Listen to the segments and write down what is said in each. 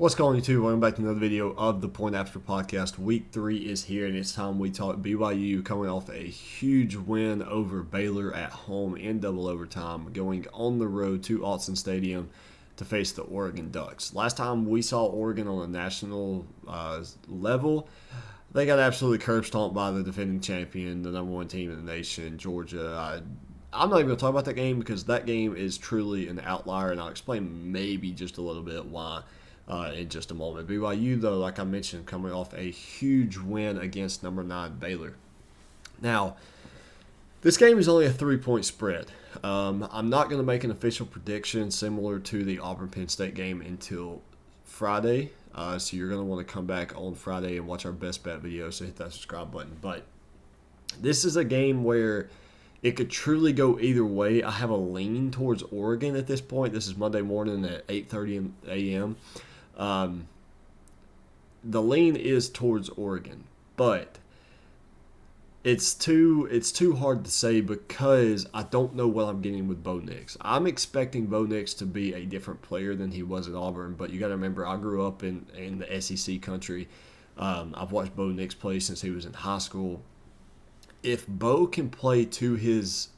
What's going on, YouTube? Welcome back to another video of the Point After Podcast. Week 3 is here, and it's time we talk BYU coming off a huge win over Baylor at home in double overtime, going on the road to Autzen Stadium to face the Oregon Ducks. Last time we saw Oregon on a national level, they got absolutely curb stomped by the defending champion, the number 1 team in the nation, Georgia. I'm not even going to talk about that game because that game is truly an outlier, and I'll explain maybe just a little bit why in just a moment. BYU, though, like I mentioned, coming off a huge win against number 9 Baylor. Now, this game is only a 3-point spread. I'm not going to make an official prediction similar to the Auburn-Penn State game until Friday. So you're going to want to come back on Friday and watch our best bet video, so hit that subscribe button. But this is a game where it could truly go either way. I have a lean towards Oregon at this point. This is Monday morning at 8:30 a.m. The lean is towards Oregon, but it's too hard to say because I don't know what I'm getting with Bo Nix. I'm expecting Bo Nix to be a different player than he was at Auburn, but you got to remember I grew up in the SEC country. I've watched Bo Nix play since he was in high school. If Bo can play to his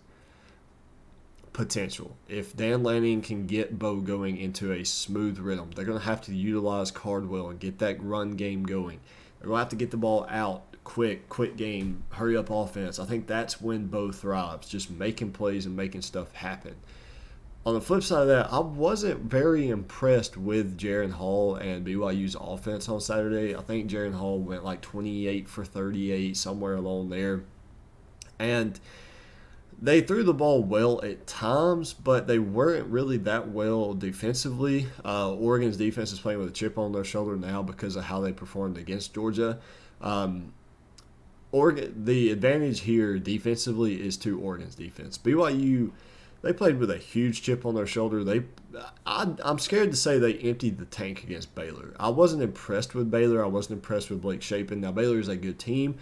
potential, if Dan Lanning can get Bo going into a smooth rhythm, they're going to have to utilize Cardwell and get that run game going. They're going to have to get the ball out quick game, hurry up offense. I think that's when Bo thrives, just making plays and making stuff happen. On the flip side of that, I wasn't very impressed with Jaren Hall and BYU's offense on Saturday. I think Jaren Hall went like 28 for 38, somewhere along there. And they threw the ball well at times, but they weren't really that well defensively. Oregon's defense is playing with a chip on their shoulder now because of how they performed against Georgia. Oregon, the advantage here defensively is to Oregon's defense. BYU, they played with a huge chip on their shoulder. I'm scared to say they emptied the tank against Baylor. I wasn't impressed with Baylor. I wasn't impressed with Blake Shapen. Now, Baylor is a good team.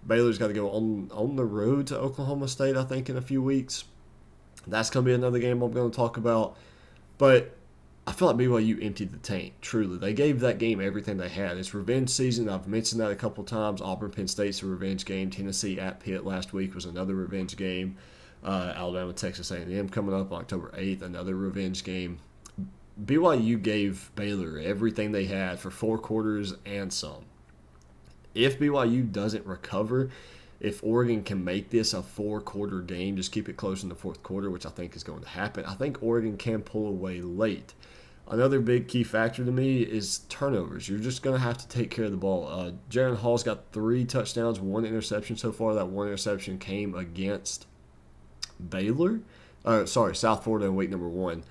Baylor's got to go on the road to Oklahoma State, I think, in a few weeks. That's going to be another game I'm going to talk about. But I feel like BYU emptied the tank, truly. They gave that game everything they had. It's revenge season. I've mentioned that a couple times. Auburn-Penn State's a revenge game. Tennessee at Pitt last week was another revenge game. Alabama, Texas A&M coming up on October 8th, another revenge game. BYU gave Baylor everything they had for 4 quarters and some. If BYU doesn't recover, if Oregon can make this a 4-quarter game, just keep it close in the 4th quarter, which I think is going to happen, I think Oregon can pull away late. Another big key factor to me is turnovers. You're just going to have to take care of the ball. Jaren Hall's got 3 touchdowns, 1 interception so far. That 1 interception came against South Florida in week number 1.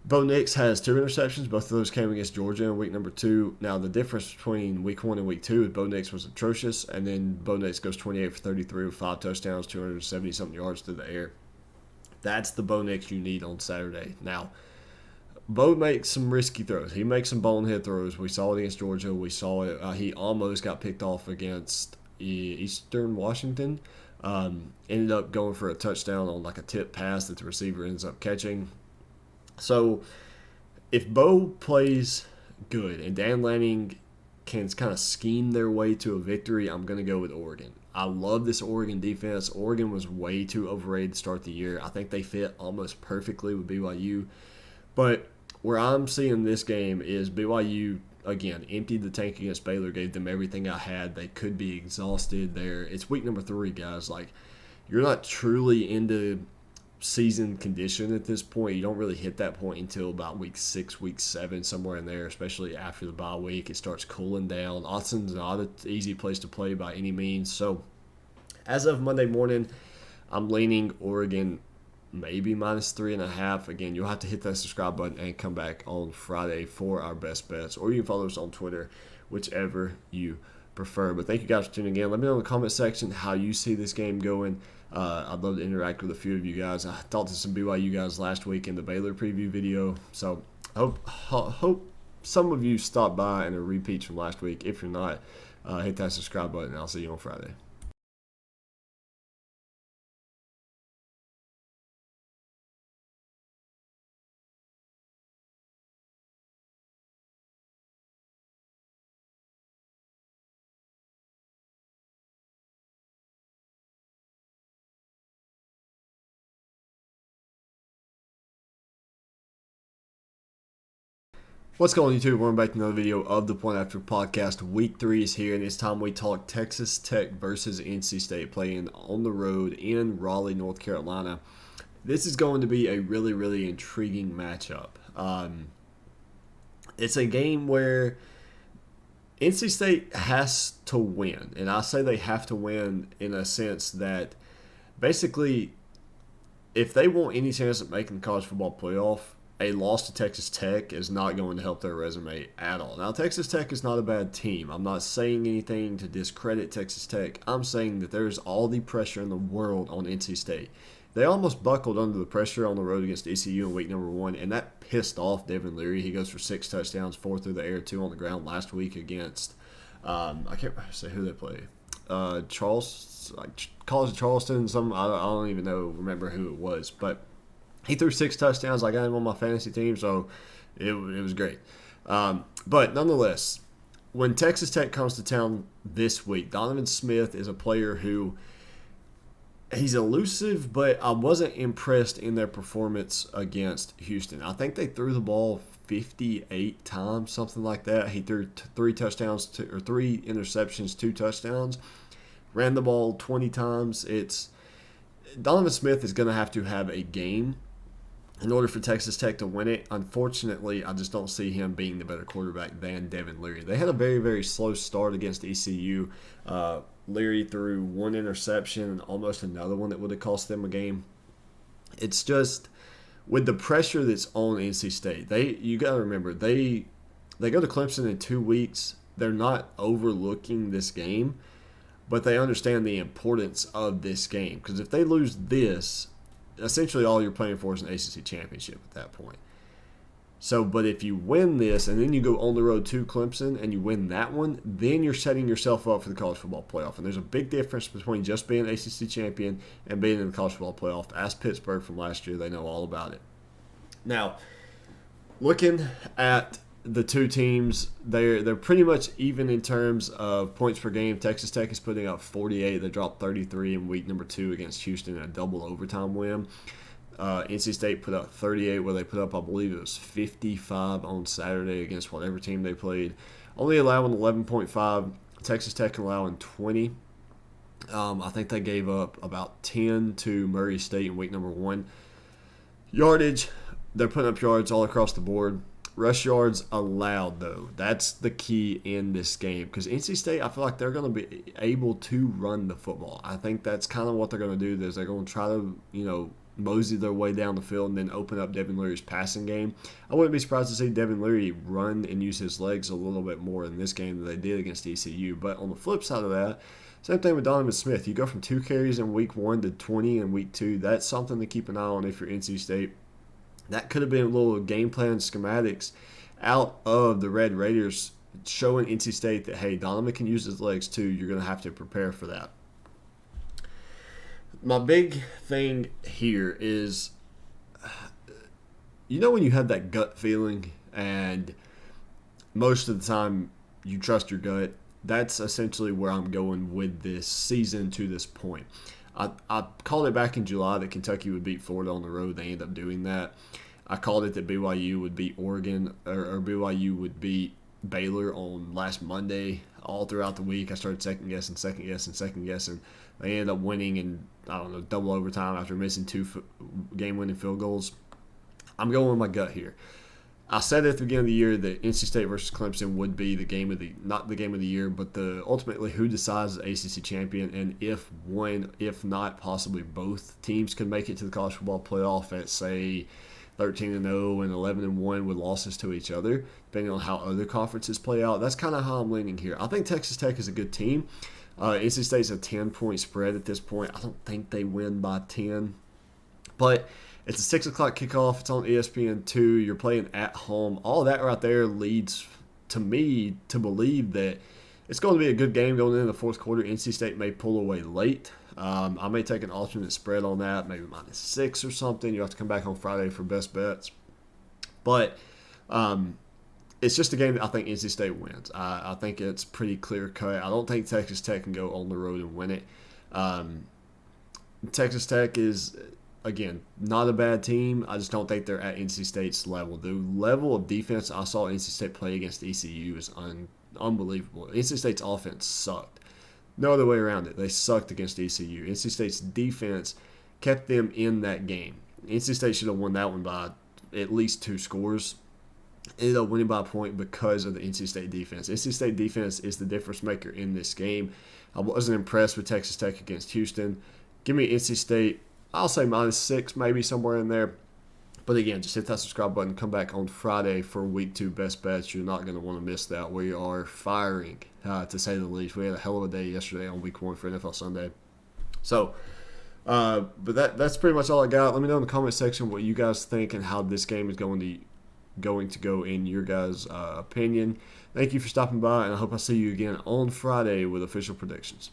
Bo Nix has 2 interceptions. Both of those came against Georgia in week number 2. Now, the difference between week 1 and week 2 is Bo Nix was atrocious, and then Bo Nix goes 28 for 33 with 5 touchdowns, 270-something yards through the air. That's the Bo Nix you need on Saturday. Now, Bo makes some risky throws. He makes some bonehead throws. We saw it against Georgia. We saw it. He almost got picked off against Eastern Washington. Ended up going for a touchdown on like a tip pass that the receiver ends up catching. So, if Bo plays good and Dan Lanning can kind of scheme their way to a victory, I'm going to go with Oregon. I love this Oregon defense. Oregon was way too overrated to start the year. I think they fit almost perfectly with BYU. But where I'm seeing this game is BYU, again, emptied the tank against Baylor, gave them everything I had. They could be exhausted there. It's week number 3, guys. Like, you're not truly into season condition at this point. You don't really hit that point until about week 6, week 7, somewhere in there, especially after the bye week. It starts cooling down. Autzen's not an easy place to play by any means. So, as of Monday morning, I'm leaning Oregon maybe -3.5. Again, you'll have to hit that subscribe button and come back on Friday for our best bets, or you can follow us on Twitter, whichever you prefer. But thank you guys for tuning in. Let me know in the comment section how you see this game going. I'd love to interact with a few of you guys. I talked to some BYU guys last week in the Baylor preview video, so hope some of you stopped by and are repeats from last week. If you're not, hit that subscribe button, and I'll see you on Friday. What's going on, YouTube? Welcome back to another video of the Point After Podcast. Week 3 is here, and it's time we talk Texas Tech versus NC State, playing on the road in Raleigh, North Carolina. This is going to be a really, really intriguing matchup. It's a game where NC State has to win, and I say they have to win in a sense that basically, if they want any chance of making the college football playoff, a loss to Texas Tech is not going to help their resume at all. Now, Texas Tech is not a bad team. I'm not saying anything to discredit Texas Tech. I'm saying that there's all the pressure in the world on NC State. They almost buckled under the pressure on the road against ECU in week number 1, and that pissed off Devin Leary. He goes for 6 touchdowns, 4 through the air, 2 on the ground last week against, I can't say who they play. College of Charleston. I don't even remember who it was, but he threw 6 touchdowns. I got him on my fantasy team, so it was great. But nonetheless, when Texas Tech comes to town this week, Donovan Smith is a player who he's elusive, but I wasn't impressed in their performance against Houston. I think they threw the ball 58 times, something like that. He threw 3 touchdowns, 3 interceptions, 2 touchdowns. Ran the ball 20 times. Donovan Smith is going to have a game in order for Texas Tech to win it. Unfortunately, I just don't see him being the better quarterback than Devin Leary. They had a very, very slow start against ECU. Leary threw 1 interception and almost another one that would have cost them a game. It's just with the pressure that's on NC State. You got to remember they go to Clemson in 2 weeks. They're not overlooking this game, but they understand the importance of this game, because if they lose this, essentially all you're playing for is an ACC championship at that point. So, but if you win this and then you go on the road to Clemson and you win that one, then you're setting yourself up for the college football playoff. And there's a big difference between just being ACC champion and being in the college football playoff. Ask Pittsburgh from last year. They know all about it. Now, looking at the two teams, they're pretty much even in terms of points per game. Texas Tech is putting up 48. They dropped 33 in week number 2 against Houston in a double overtime win. NC State put up 38, where they put up, I believe it was 55 on Saturday against whatever team they played. Only allowing 11.5. Texas Tech allowing 20. I think they gave up about 10 to Murray State in week number 1. Yardage, they're putting up yards all across the board. Rush yards allowed, though. That's the key in this game, because NC State, I feel like they're going to be able to run the football. I think that's kind of what they're going to do. They're going to try to, mosey their way down the field and then open up Devin Leary's passing game. I wouldn't be surprised to see Devin Leary run and use his legs a little bit more in this game than they did against ECU. But on the flip side of that, same thing with Donovan Smith. You go from 2 carries in week 1 to 20 in week 2. That's something to keep an eye on if you're NC State. That could have been a little game plan schematics out of the Red Raiders, showing NC State that, hey, Donovan can use his legs too. You're going to have to prepare for that. My big thing here is, when you have that gut feeling and most of the time you trust your gut, that's essentially where I'm going with this season to this point. I called it back in July that Kentucky would beat Florida on the road. They ended up doing that. I called it that BYU would beat Oregon, or BYU would beat Baylor on last Monday. All throughout the week, I started second guessing. They ended up winning in, double overtime after missing 2 game-winning field goals. I'm going with my gut here. I said at the beginning of the year that NC State versus Clemson would be not the game of the year, but ultimately who decides the ACC champion, and if not, possibly both teams could make it to the college football playoff at, say, 13-0 and 11-1 with losses to each other, depending on how other conferences play out. That's kind of how I'm leaning here. I think Texas Tech is a good team. NC State's a 10-point spread at this point. I don't think they win by 10. But it's a 6 o'clock kickoff. It's on ESPN2. You're playing at home. All that right there leads to me to believe that it's going to be a good game going into the fourth quarter. NC State may pull away late. I may take an alternate spread on that, maybe -6 or something. You have to come back on Friday for best bets. But it's just a game that I think NC State wins. I think it's pretty clear cut. I don't think Texas Tech can go on the road and win it. Texas Tech is again, not a bad team. I just don't think they're at NC State's level. The level of defense I saw NC State play against ECU is unbelievable. NC State's offense sucked. No other way around it. They sucked against ECU. NC State's defense kept them in that game. NC State should have won that one by at least 2 scores. Ended up winning by a point because of the NC State defense. NC State defense is the difference maker in this game. I wasn't impressed with Texas Tech against Houston. Give me NC State, I'll say -6, maybe somewhere in there. But again, just hit that subscribe button. Come back on Friday for Week 2 Best Bets. You're not going to want to miss that. We are firing, to say the least. We had a hell of a day yesterday on Week 1 for NFL Sunday. So, but that's pretty much all I got. Let me know in the comment section what you guys think and how this game is going to go in your guys' opinion. Thank you for stopping by, and I hope I see you again on Friday with official predictions.